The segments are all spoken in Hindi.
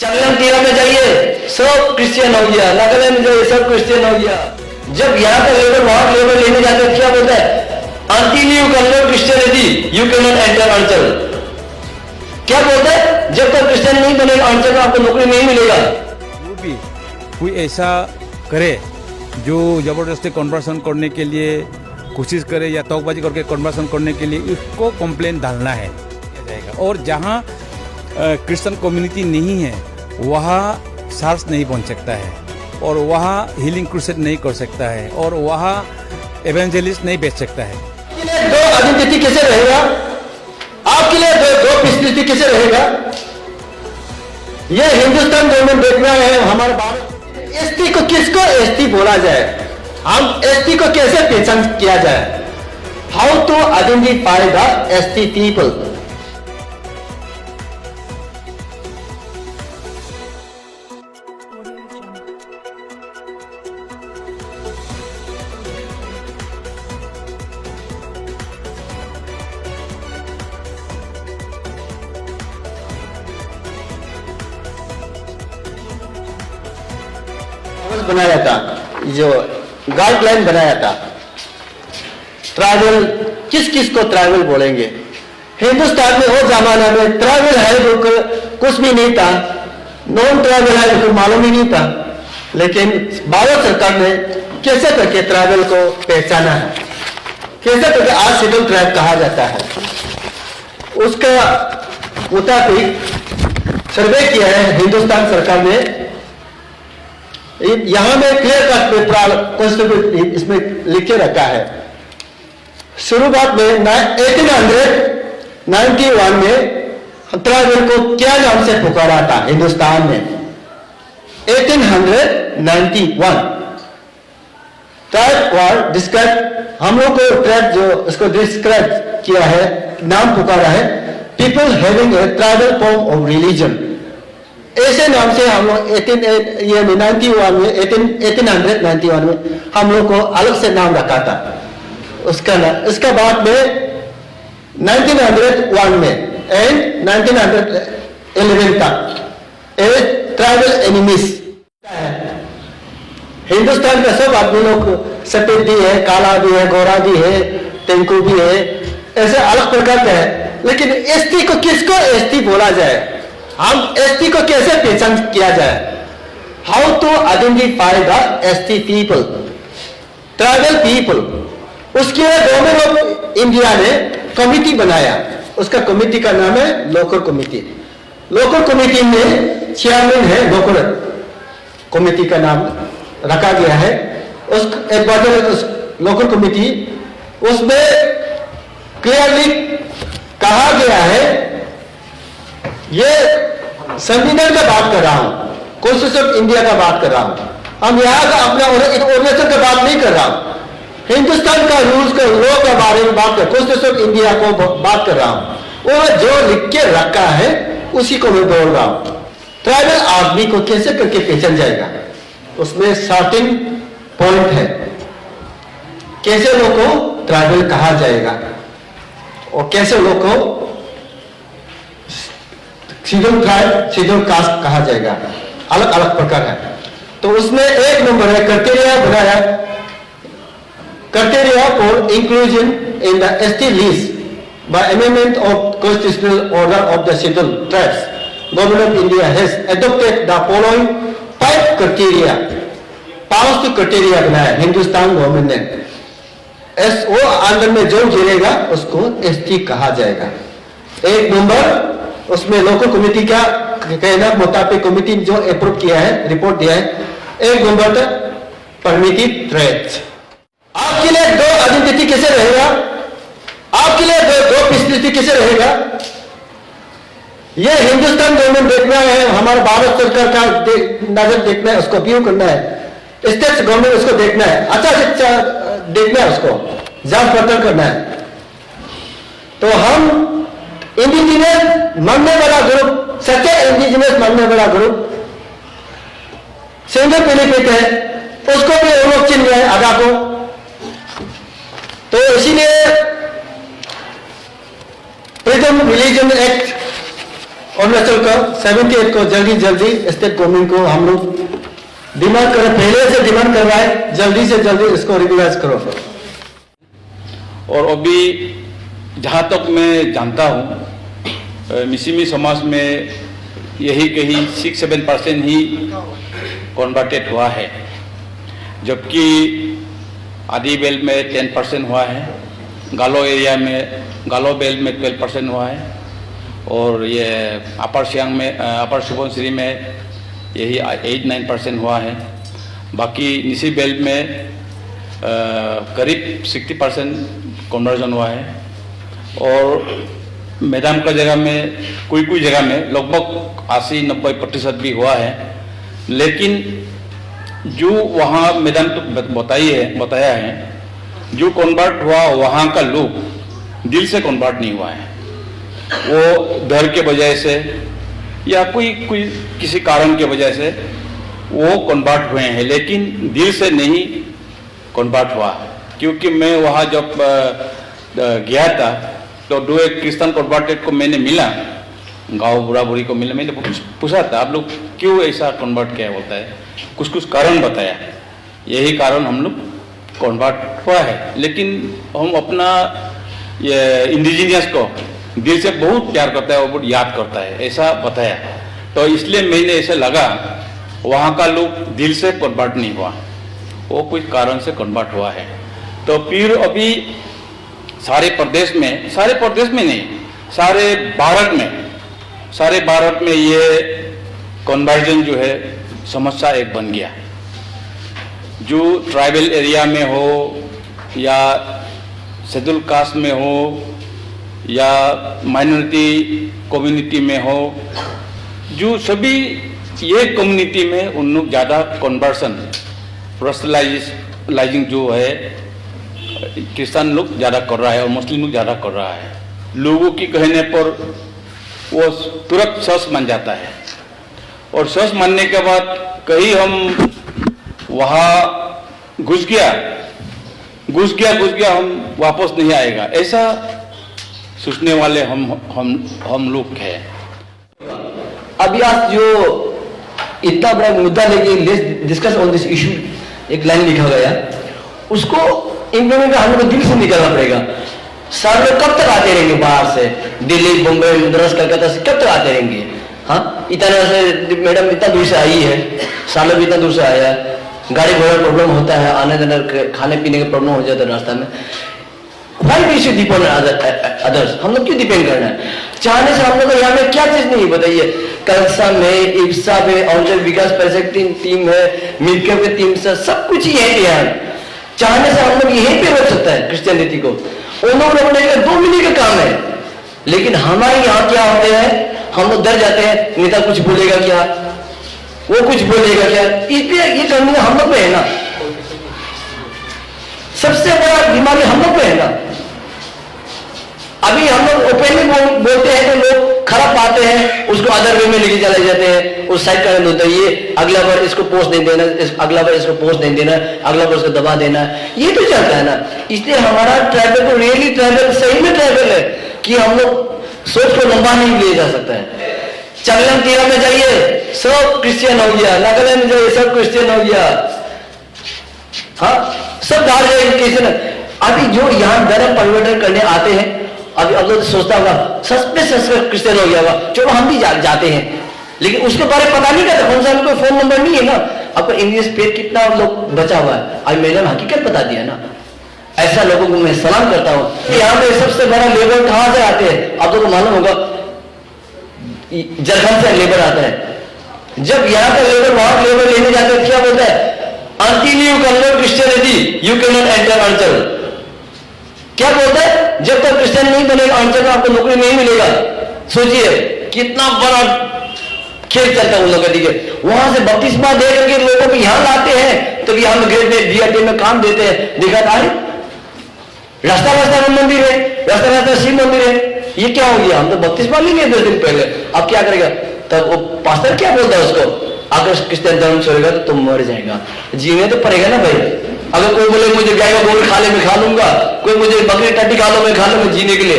चंगलमतीरा में जाइए सब क्रिश्चियन हो गया, नागालैंड में जाइए सब क्रिश्चियन हो गया। जब यहाँ का लेबर वहां लेबर लेने जाते हैं क्या बोलता है, until you convert Christianity you can not enter अंचल। क्या बोलता है, जब तक क्रिश्चियन नहीं बनेगा अंचल में आपको नौकरी नहीं मिलेगा। वो भी कोई ऐसा करे जो जबरदस्ती कन्वर्सन करने के लिए कोशिश करे या तौकबाजी करके कन्वर्सन करने के लिए उसको कंप्लेंट डालना है जाएगा। और जहाँ क्रिश्चियन कम्युनिटी नहीं है वहाँ सार्स नहीं पहुँच सकता है और वहाँ हीलिंग क्रूसेड नहीं कर सकता है और वहाँ एवेंजलिस्ट नहीं बेच सकता है। आपके लिए दो आइडेंटिटी कैसे रहेगा, आपके लिए दो स्थिति कैसे रहेगा। ये हिंदुस्तान गवर्नमेंट देखना है हमारे भारत। एसटी को किसको एसटी बोला जाए, हम एसटी को कैसे पहचान किया जाए, how to identify the ST people. बनाया था, जो गाइडलाइन बनाया था ट्राइबल किस किस को ट्राइबल बोलेंगे। हिंदुस्तान में वो जमाना में ट्राइबल है जो कुछ भी नहीं था, नॉन ट्राइबल है जो मालूम ही नहीं था, लेकिन भारत सरकार ने कैसे करके ट्राइबल को पहचाना है, कैसे करके आज शेड्यूल ट्राइब कहा जाता है, उसका मुताबिक सर्वे किया है हिंदुस्तान सरकार ने। यहां में क्लियर कट पेपर कॉन्स्टिट्यूशन इसमें लिख के रखा है। शुरुआत में 1891 में ट्राइबल को क्या नाम से पुकारा था हिंदुस्तान में, 1891 ट्राइब वार डिस्क्राइब, हम लोग को ट्राइब जो इसको डिस्क्राइब किया है, नाम पुकारा है people having a tribal form of religion. ऐसे नाम से हम लोग 1891 में हम लोग को अलग से नाम रखा था इसका बाद में 1901 में एंड 1911 तक ट्राइबल एनिमीज हिंदुस्तान का सब आदमी लोग सफेद भी है, काला भी है, गोरा भी है, तेंकू भी है, ऐसे अलग प्रकार का है। लेकिन एसटी को किसको एसटी बोला जाए, हम एसटी को कैसे पहचान किया जाए, how to identify the ST people, tribal people. उसके लिए गवर्नमेंट ऑफ इंडिया ने कमिटी बनाया, उसका कमिटी का नाम है लोकल कमिटी। लोकल कमिटी में चेयरमैन है, लोकल कमिटी का नाम रखा गया है। उस एक बार लोकल कमिटी उसमें क्लियरली कहा गया है, ये संविधान का बात कर रहा हूं, कॉन्स्टिट्यूशन ऑफ इंडिया का बात कर रहा हूं, हम यहाँ का अपना ऑर्गेनाइजेशन का बात नहीं कर रहा हूं, हिंदुस्तान का रूल्स का लॉ के बारे में बात कर, कॉन्स्टिट्यूशन ऑफ इंडिया को बात कर रहा हूं। वो जो लिख के रखा है उसी को मैं बोल रहा हूं। ट्राइबल आदमी को कैसे करके पहचान जाएगा, उसमें 13 पॉइंट है, कैसे लोग को ट्राइबल कहा जाएगा और कैसे लोग को शेड्यूल ट्राइब शेड्यूल कास्ट कहा जाएगा, अलग अलग प्रकार है। तो उसमें एक नंबर है क्राइटेरिया बनाया, criteria for inclusion in the ST list by amendment of constitutional order of the schedule tribes. Government of India has adopted the following 5 criteria, 5 criteria बनाया हिंदुस्तान गवर्नमेंट ने। वो अंदर में जो गिरेगा उसको एसटी कहा जाएगा। एक नंबर उसमें लोकल कमिटी का कहना मुताबिक कमिटी जो अप्रूव किया है, रिपोर्ट दिया है, एक नंबर तक परमिटेड ट्रेड्स। आपके लिए दो आइडेंटिटी कैसे रहेगा, आपके लिए दो स्थिति कैसे रहेगा, यह हिंदुस्तान गवर्नमेंट देखना है, हमारा भारत सरकार का नजर देखना है, उसको व्यू करना है, स्टेट गवर्नमेंट उसको देखना है, अच्छा देखना है, उसको जांच पड़ताल करना है। तो हम इंडिजिनियस मानने वाला ग्रुप, सच्चे इंडिजिनियस मानने वाला ग्रुप सिंगल बेनिफिट है, उसको भी वो लोग चिन्ह है आधा को। तो इसीलिए फ्रीडम रिलीजन एक्ट अरुणाचल का 78 को जल्दी स्टेट गवर्नमेंट को हम लोग डिमांड करें, पहले से डिमांड कर रहा है, जल्दी से जल्दी इसको रेगुलाइज करो। और अभी जहाँ तक मैं जानता हूँ मिसिमी समाज में यही कहीं 6-7% ही कन्वर्टेड हुआ है, जबकि आदि बेल्ट में 10% हुआ है, गालो एरिया में गालो बेल्ट में 12% हुआ है, और ये अपर सियांग में अपर सुबनसिरी में यही 8-9% हुआ है। बाकी निसी बेल्ट में करीब 60% कन्वर्जन हुआ है, और मैदान का जगह में कोई जगह में लगभग 80-90% भी हुआ है। लेकिन जो वहाँ मैदान तो बताया है जो कन्वर्ट हुआ वहाँ का लोग दिल से कन्वर्ट नहीं हुआ है, वो डर के वजह से या कोई किसी कारण के वजह से वो कन्वर्ट हुए हैं, लेकिन दिल से नहीं कन्वर्ट हुआ। क्योंकि मैं वहाँ जब गया था तो 2 क्रिश्चियन कन्वर्टेड को मैंने मिला, गाँव बुढ़ा बुढ़ी को मिला, मैंने पूछा था आप लोग क्यों ऐसा कन्वर्ट किया, बोलता है कुछ कारण बताया, यही कारण हम लोग कन्वर्ट हुआ है। लेकिन हम अपना ये इंडिजीनियस को दिल से बहुत प्यार करता है और बहुत याद करता है, ऐसा बताया। तो इसलिए मैंने ऐसा लगा वहाँ का लोग दिल से कन्वर्ट नहीं हुआ, वो कुछ कारण से कन्वर्ट हुआ है। तो फिर अभी सारे प्रदेश में नहीं, सारे भारत में ये कन्वर्जन जो है समस्या एक बन गया। जो ट्राइबल एरिया में हो या शेड्यूल कास्ट में हो या माइनॉरिटी कम्युनिटी में हो, जो सभी ये कम्युनिटी में उन लोग ज़्यादा कन्वर्सन पर्सनलाइजिंग जो है क्रिश्चियन लोग ज़्यादा कर रहा है और मुस्लिम लोग ज़्यादा कर रहा है। लोगों की कहने पर वो तुरंत सच मान जाता है, और सच मानने के बाद कहीं हम वहाँ घुस गया हम वापस नहीं आएगा, ऐसा सोचने वाले हम लोग हैं। अभी आज जो इतना बड़ा मुद्दा लेके let's discuss on this issue एक लाइन लिखा गया, उसको इम्प्लीमेंट हम लोग दिल से निकलना पड़ेगा। सर लोग कब तक आते रहेंगे बाहर से, दिल्ली बम्बई मद्रास कलकत्ता से कब तक आते रहेंगे? हाँ, इतना से मैडम इतना दूर से आई है, सालों भी इतना दूर से आया है, गाड़ी घोड़ा प्रॉब्लम होता है, आने जाने खाने पीने का प्रॉब्लम हो जाता है रास्ता में। Why we should depend on others? हम लोग क्यों डिपेंड करना है? चाहने से हम लोग यहाँ में क्या चीज नहीं बताइए, कलसा में, इब्सा में, और विकास परिषद टीम है, मिलकर के टीम से सब कुछ यही पे है। चाहने से हम लोग यहीं पे रोक सकता है क्रिश्चियनिटी को। उन लोगों ने 2 महीने का काम है, लेकिन हमारे यहाँ क्या होते हैं, हम लोग डर जाते हैं, नेता कुछ बोलेगा क्या, वो कुछ बोलेगा क्या, इसलिए ये करने हम लोग पे है ना, सबसे बड़ा बीमारी हम लोग पे है ना। अभी हम लोग ओपनली बोलते हैं तो लोग खराब पाते हैं, उसको अदर वे में लेके चले जाते हैं, उस साइड करने होता है, ये अगला बार इसको पोस्ट नहीं देना, अगला बार इसको पोस्ट नहीं देना, अगला बार उसको दबा देना, ये तो चलता है ना। इसलिए हमारा ट्राइबल को रियली ट्राइबल सही में ट्राइबल है कि हम लोग सोच को लंबा नहीं ले जा सकता है। चंगलम तीरा में जाइए सब क्रिश्चियन हो गया, नागालैंड में जाइए सब क्रिश्चियन हो गया, हाँ सब बाहर जाएंगे क्रिश्चियन। अभी जो यहाँ धर्म परिवर्तन करने आते हैं, अभी अब लोग सोचता होगा सच में क्रिश्चियन हो गया होगा, चलो हम भी जाते हैं, लेकिन उसके बारे में पता नहीं करता, कौन सा कोई फोन नंबर नहीं है ना। आपको इंग्लिश पे कितना लोग बचा हुआ है, आज मैंने हकीकत बता दिया ना। ऐसा लोगों को मैं सलाम करता हूँ। यहाँ पे सबसे बड़ा लेबर कहाँ से आते हैं, आप लोगों को मालूम होगा, झारखंड से लेबर आता है। जब यहाँ का लेबर वहां लेबर लेने जाते हैं, क्या बोलता है, until you convert Christianity, you cannot enter Anchal। क्या बोलता है, जब तक क्रिश्चियन नहीं बनेगा अंचल में आपको नौकरी नहीं मिलेगा। सोचिए कितना बड़ा खेल चलता है उन लोगों का, ठीक है। वहां से बपतिस्मा दे करके लोगों को यहाँ लाते हैं, तो हम ग्रेड में DRT में काम देते हैं, देखा था रास्ता रास्ता में मंदिर है, रास्ता रास्ता शिव मंदिर है, ये क्या हो गया, हम तो बपतिस्मा लेंगे 2 दिन पहले, अब क्या करेगा। तब वो पास्टर क्या बोलता है उसको, अगर क्रिश्चियन धर्म छोड़ेगा तो तुम मर जाएगा, जीने तो पड़ेगा ना भाई। अगर कोई बोले मुझे गाय का गोल खा ले मैं खा लूंगा, कोई मुझे बकरी टट्टी खा लो मैं खा लूंगा जीने के लिए,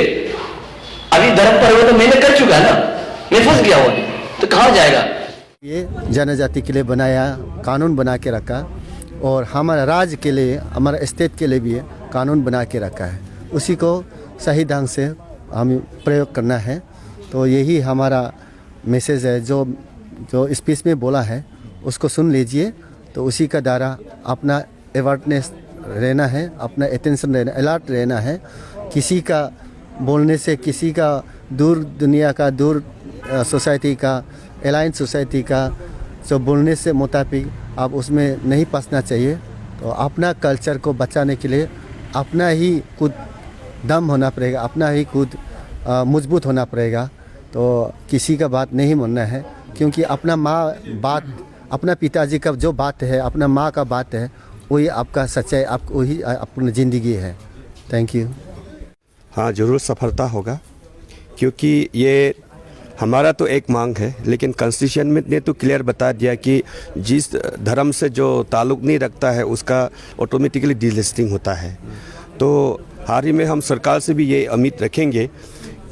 अभी धर्म परिवर्तन मैंने कर चुका है ना। मैं फंस गया हूँ, तो कहाँ जाएगा? ये जनजाति के लिए बनाया, कानून बना के रखा, और हमारा राज्य के लिए, हमारा स्टेट के लिए भी कानून बना के रखा है। उसी को सही ढंग से हम प्रयोग करना है। तो यही हमारा मैसेज है। जो स्पीच में बोला है उसको सुन लीजिए। तो उसी का द्वारा अपना अवेयरनेस रहना है, अपना अटेंशन रहना, अलर्ट रहना है। किसी का बोलने से, किसी का दूर दुनिया का, दूर सोसाइटी का, अलायंस सोसाइटी का जो बोलने से मुताबिक आप उसमें नहीं फंसना चाहिए। तो अपना कल्चर को बचाने के लिए अपना ही खुद दम होना पड़ेगा, अपना ही खुद मजबूत होना पड़ेगा। तो किसी का बात नहीं मानना है, क्योंकि अपना माँ बात, अपना पिताजी का जो बात है, अपना माँ का बात है, वही आपका सच्चाई, आप वही अपनी ज़िंदगी है। Thank you. हाँ, ज़रूर सफलता होगा, क्योंकि ये हमारा तो एक मांग है, लेकिन कॉन्स्टिट्यूशन में ने तो क्लियर बता दिया कि जिस धर्म से जो ताल्लुक़ नहीं रखता है उसका ऑटोमेटिकली डिलिस्टिंग होता है। तो हाल ही में हम सरकार से भी ये उम्मीद रखेंगे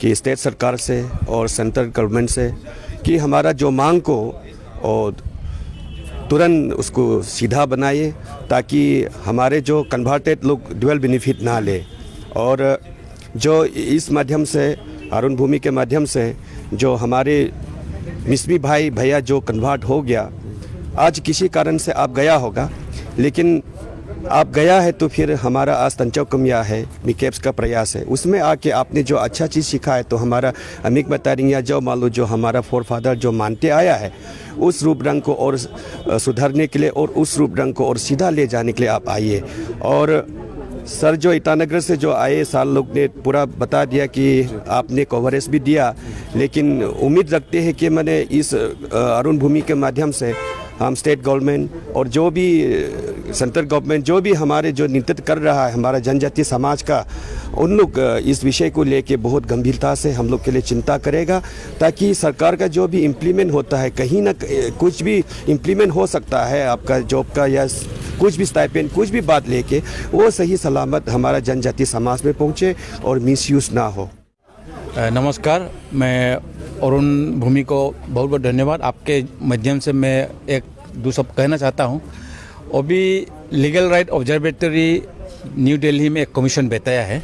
कि स्टेट सरकार से और सेंट्रल गवर्नमेंट से कि हमारा जो मांग को और तुरंत उसको सीधा बनाए, ताकि हमारे जो कन्वर्टेड लोग ड्यूअल बेनिफिट ना ले। और जो इस माध्यम से, अरुण भूमि के माध्यम से, जो हमारे मिसबी भाई भैया जो कन्वर्ट हो गया, आज किसी कारण से आप गया होगा, लेकिन आप गया है तो फिर हमारा आज तंचौ कमिया है, मिकेप्स का प्रयास है, उसमें आके आपने जो अच्छा चीज़ सीखा है, तो हमारा अमिक बतारिंग जो मालूम जो हमारा फोर फादर जो मानते आया है, उस रूप रंग को और सुधारने के लिए और उस रूप रंग को और सीधा ले जाने के लिए आप आइए। और सर जो ईटानगर से जो आए साल लोग ने पूरा बता दिया कि आपने कवरेज भी दिया, लेकिन उम्मीद रखते हैं कि मैंने इस अरुण भूमि के माध्यम से हम स्टेट गवर्नमेंट और जो भी सेंट्रल गवर्नमेंट जो भी हमारे जो नेतृत्व कर रहा है हमारा जनजातीय समाज का, उन लोग इस विषय को लेके बहुत गंभीरता से हम लोग के लिए चिंता करेगा, ताकि सरकार का जो भी इम्प्लीमेंट होता है, कहीं ना कुछ भी इम्प्लीमेंट हो सकता है आपका जॉब का या कुछ भी स्टाइपेंड, कुछ भी बात लेके वो सही सलामत हमारा जनजातीय समाज में पहुँचे और मिसयूज़ ना हो। नमस्कार, मैं अरुण भूमि को बहुत बहुत धन्यवाद। आपके माध्यम से मैं एक दो शब्द कहना चाहता हूँ। अभी legal right observatory new Delhi में एक कमीशन बताया है,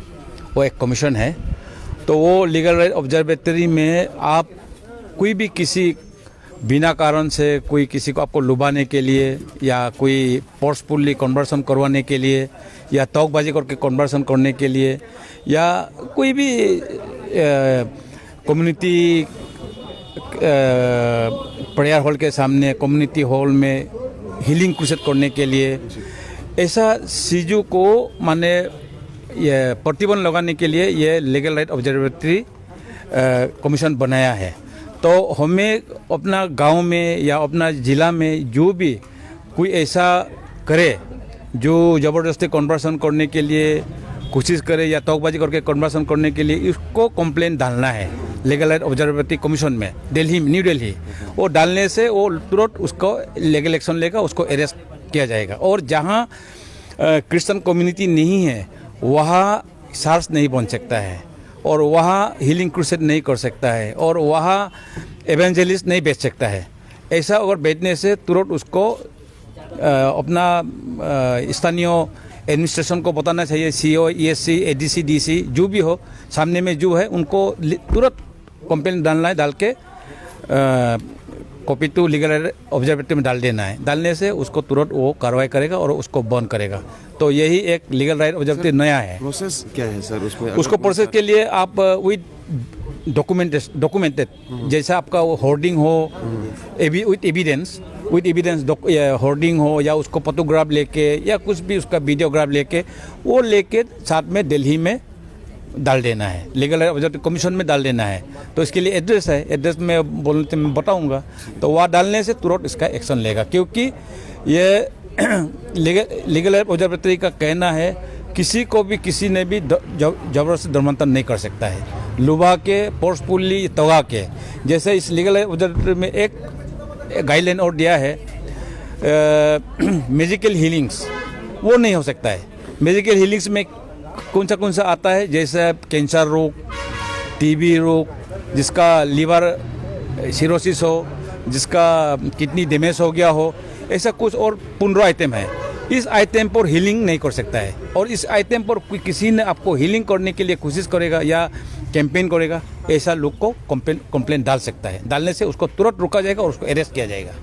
वो एक कमीशन है। तो वो लीगल राइट ऑब्जर्वेटरी में आप कोई भी किसी बिना कारण से कोई किसी को आपको लुभाने के लिए या कोई फोर्सफुली कन्वर्सन करवाने के लिए या तौकबाजी करके कन्वर्सन करने के लिए या कोई भी कम्युनिटी प्रेयर हॉल के सामने, कम्युनिटी हॉल में हीलिंग क्रूसेड करने के लिए, ऐसा चीज़ों को माने ये प्रतिबंध लगाने के लिए ये लीगल राइट ऑब्जर्वेटरी कमीशन बनाया है। तो हमें अपना गांव में या अपना ज़िला में जो भी कोई ऐसा करे जो ज़बरदस्ती कन्वर्सन करने के लिए कोशिश करे या तौकबाजी करके कन्वर्सन करने के लिए, इसको कंप्लेंट डालना है लीगल राइट ऑब्जर्वेटरी कमीशन में, दिल्ली, न्यू दिल्ली। वो डालने से वो तुरंत उसको लीगल एक्शन लेगा, उसको अरेस्ट किया जाएगा। और जहाँ क्रिश्चियन कम्युनिटी नहीं है वहाँ सार्स नहीं बन सकता है, और वहाँ हीलिंग क्रूसेड नहीं कर सकता है, और वहाँ एवेंजलिस्ट नहीं बेच सकता है। ऐसा अगर बेचने से तुरंत उसको अपना स्थानीय एडमिनिस्ट्रेशन को बताना चाहिए, सीओ, ईएससी, एडीसी, डीसी जो भी हो, सामने में जो है उनको तुरंत कंप्लेंट डालना है, डाल के कॉपी टू लीगल ऑब्जर्वेटरी में डाल देना है। डालने से उसको तुरंत वो कार्रवाई करेगा और उसको बंद करेगा। तो यही एक लीगल राइट ऑब्जर्वेटरी नया है। प्रोसेस क्या है सर उसमें? उसको प्रोसेस के लिए आप विद डॉक्यूमेंटेड, जैसा आपका होर्डिंग हो, विद एविडेंस होर्डिंग हो, या उसको फोटोग्राफ लेके या कुछ भी उसका वीडियोग्राफ लेके वो लेके साथ में दिल्ली में डाल देना है, लीगल ऑब्जर्वेटरी कमीशन में डाल देना है। तो इसके लिए एड्रेस है, एड्रेस में बोलते मैं बताऊंगा, तो वहाँ डालने से तुरंत इसका एक्शन लेगा। क्योंकि ये लीगल ऑब्जर्वेटरी का कहना है किसी को भी किसी ने भी जबरदस्ती धर्मांतरण नहीं कर सकता है, लुभा के, फोर्सफुली तगा के। जैसे इस लीगल ऑब्जर्वेटरी में एक गाइडलाइन और दिया है, मेडिकल हीलिंग्स वो नहीं हो सकता है। मेडिकल हीलिंग्स में कौन सा आता है, जैसे कैंसर रोग, टीबी रोग, जिसका लीवर सिरोसिस हो, जिसका किडनी डैमेज हो गया हो, ऐसा कुछ और 15 आइटम है। इस आइटम पर हीलिंग नहीं कर सकता है, और इस आइटम पर किसी ने आपको हीलिंग करने के लिए कोशिश करेगा या कैंपेन करेगा, ऐसा लोग को कंप्लेन डाल सकता है। डालने से उसको तुरंत रोका जाएगा और उसको अरेस्ट किया जाएगा।